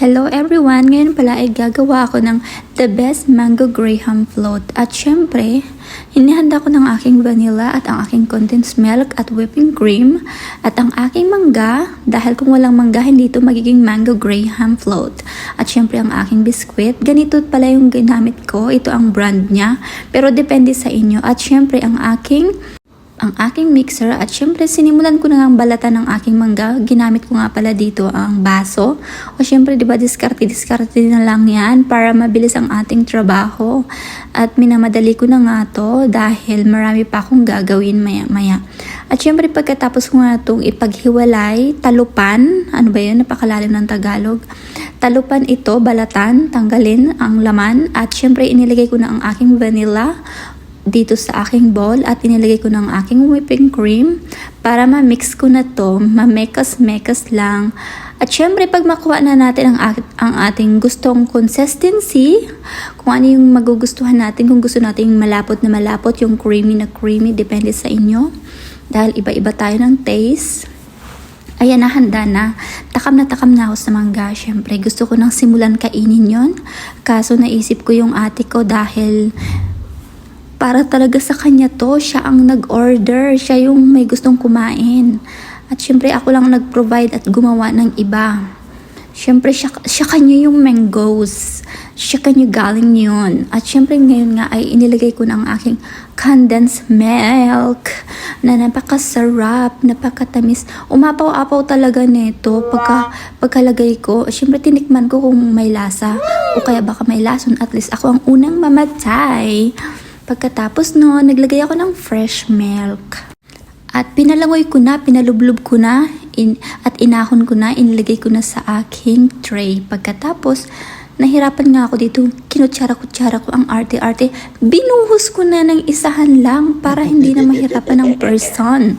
Hello everyone! Ngayon pala ay gagawa ako ng the best mango graham float. At syempre, hinihanda ko ng aking vanilla at ang aking condensed milk at whipping cream at ang aking mangga dahil kung walang mangga hindi ito magiging mango graham float. At syempre ang aking biskwit. Ganito pala yung ginamit ko. Ito ang brand niya. Pero depende sa inyo. At syempre ang aking mixer at syempre sinimulan ko na ang balatan ng aking mangga. Ginamit ko nga pala dito ang baso. O syempre diba diskarte na lang yan para mabilis ang ating trabaho. At minamadali ko na nga to dahil marami pa akong gagawin maya. At syempre pagkatapos ko nga itong ipaghiwalay, talupan, ano ba yun? Napakalalim ng Tagalog. Talupan ito, balatan, tanggalin ang laman at syempre inilagay ko na ang aking vanilla dito sa aking bowl at inilagay ko ng aking whipping cream para ma-mix ko na to, ma-mekas lang. At syempre pag makuha na natin ang ating gustong consistency, kung ano yung magugustuhan natin, kung gusto natin malapot na malapot, yung creamy na creamy, depende sa inyo. Dahil iba-iba tayo ng taste. Ayan na, handa na. Takam na ako sa mangga. Syempre gusto ko nang simulan kainin yon. Kaso naisip ko yung ate ko dahil para talaga sa kanya to, siya ang nag-order, siya yung may gustong kumain. At syempre ako lang nag-provide at gumawa ng iba. Syempre siya kanya yung mangoes, siya kanya galing yun. At syempre ngayon nga ay inilagay ko na ang aking condensed milk na napakasarap, napakatamis. Umapaw-apaw talaga nito pagkalagay ko. Syempre tinikman ko kung may lasa o kaya baka may lason, at least ako ang unang mamatay. Pagkatapos no, naglagay ako ng fresh milk. At pinalangoy ko na, pinalublob ko na, at inahon ko na, inilagay ko na sa aking tray. Pagkatapos, nahirapan nga ako dito, kinutsara-kutsara ko ang arte-arte. Binuhos ko na ng isahan lang para hindi na mahirapan ng person.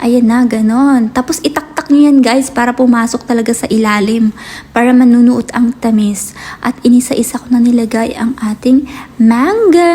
Ayan na, ganon. Tapos itaktak nyo yan guys para pumasok talaga sa ilalim, para manunuot ang tamis. At inisa-isa ko na nilagay ang ating mangga.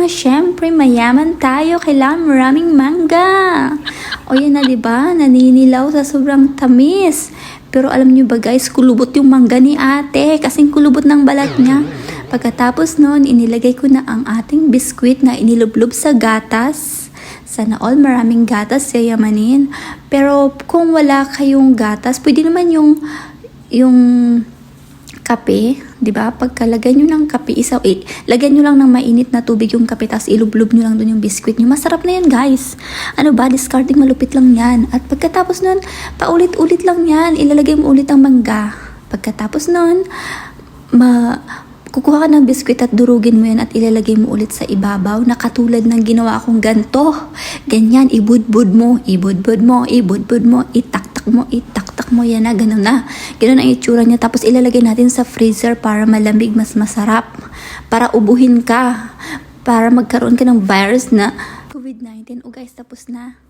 Syempre, mayaman tayo, kailangan maraming mangga. O yan na, diba? Naninilaw sa sobrang tamis. Pero alam nyo ba guys, kulubot yung mangga ni ate, kasing kulubot ng balat niya. Pagkatapos nun, inilagay ko na ang ating biskwit na inilublob sa gatas. Sana all maraming gatas yayamanin. Pero kung wala kayong gatas, pwede naman yung kape, 'di ba? Pagkalagay niyo ng kape, lagyan niyo lang ng mainit na tubig yung kape, tapos ilublob niyo lang doon yung biskwit niyo. Masarap na 'yan, guys. Ano ba, discarding malupit lang 'yan. At pagkatapos noon, paulit-ulit lang 'yan. Ilalagay mo ulit ang mangga. Pagkatapos noon, kukuha ka ng biskwit at durugin mo yan at ilalagay mo ulit sa ibabaw na katulad ng ginawa kong ganto. Ganyan, ibudbud mo, itaktak mo, yan na, ganun na. Ganun ang itsura niya. Tapos ilalagay natin sa freezer para malamig, mas masarap. Para ubuhin ka. Para magkaroon ka ng virus na COVID-19. O guys, tapos na.